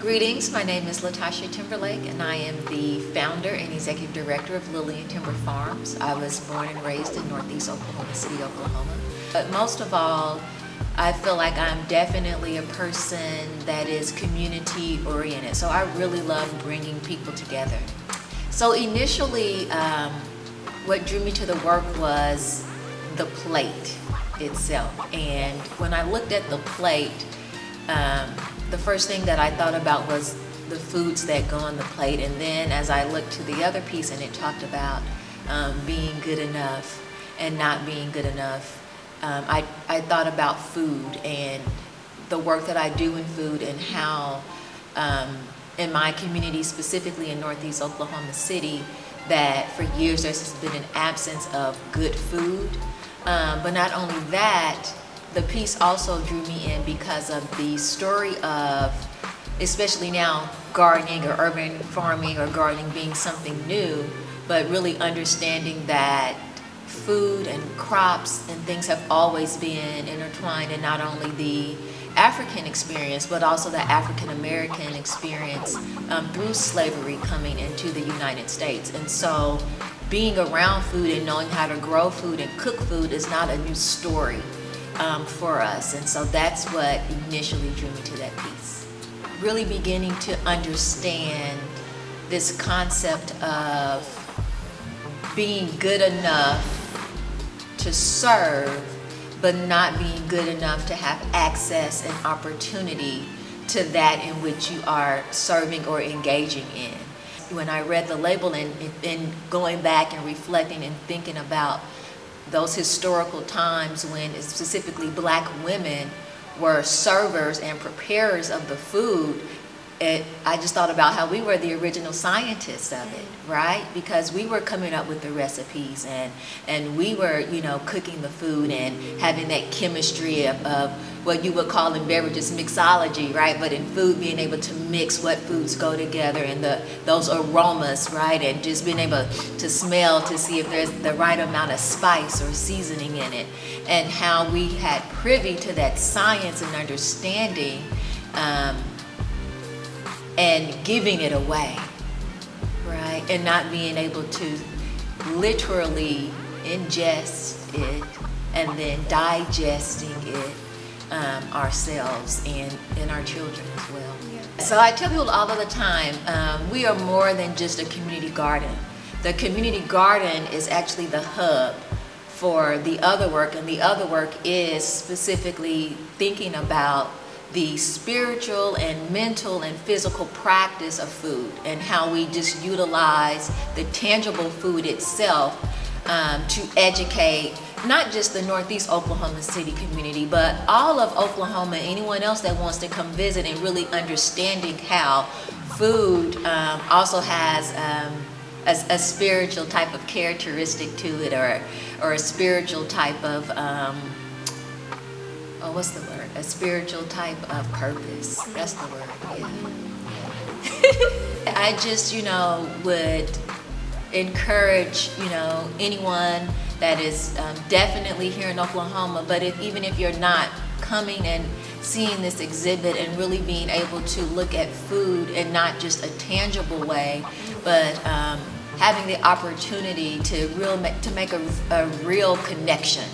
Greetings, my name is LaTasha Timberlake and I am the founder and executive director of Lillian Timber Farms. I was born and raised in Northeast Oklahoma City, Oklahoma. But most of all, I feel like I'm definitely a person that is community oriented. So I really love bringing people together. So initially, what drew me to the work was the plate itself. And when I looked at the plate, the first thing that I thought about was the foods that go on the plate. And then as I looked to the other piece and it talked about being good enough and not being good enough, I thought about food and the work that I do in food and how in my community, specifically in Northeast Oklahoma City, that for years there's been an absence of good food. But not only that, the piece also drew me in because of the story of, especially now, gardening or urban farming or gardening being something new, but really understanding that food and crops and things have always been intertwined in not only the African experience, but also the African American experience through slavery coming into the United States. And so being around food and knowing how to grow food and cook food is not a new story for us. And so that's what initially drew me to that piece. Really beginning to understand this concept of being good enough to serve, but not being good enough to have access and opportunity to that in which you are serving or engaging in. When I read the label and going back and reflecting and thinking about those historical times when specifically Black women were servers and preparers of the food, I just thought about how we were the original scientists of it, right? Because we were coming up with the recipes and we were, you know, cooking the food and having that chemistry of what you would call in beverages mixology, right? But in food, being able to mix what foods go together and those aromas, right? And just being able to smell to see if there's the right amount of spice or seasoning in it, and how we had privy to that science and understanding and giving it away, right? And not being able to literally ingest it and then digesting it ourselves and our children as well. Yeah. So I tell people all of the time, we are more than just a community garden. The community garden is actually the hub for the other work, and the other work is specifically thinking about the spiritual and mental and physical practice of food and how we just utilize the tangible food itself to educate not just the Northeast Oklahoma City community, but all of Oklahoma, anyone else that wants to come visit, and really understanding how food also has a spiritual type of characteristic to it, or a spiritual type of what's the word? A spiritual type of purpose. That's the word, yeah. I just, you know, would encourage, you know, anyone that is definitely here in Oklahoma, but even if you're not, coming and seeing this exhibit and really being able to look at food in not just a tangible way, but having the opportunity to make a real connection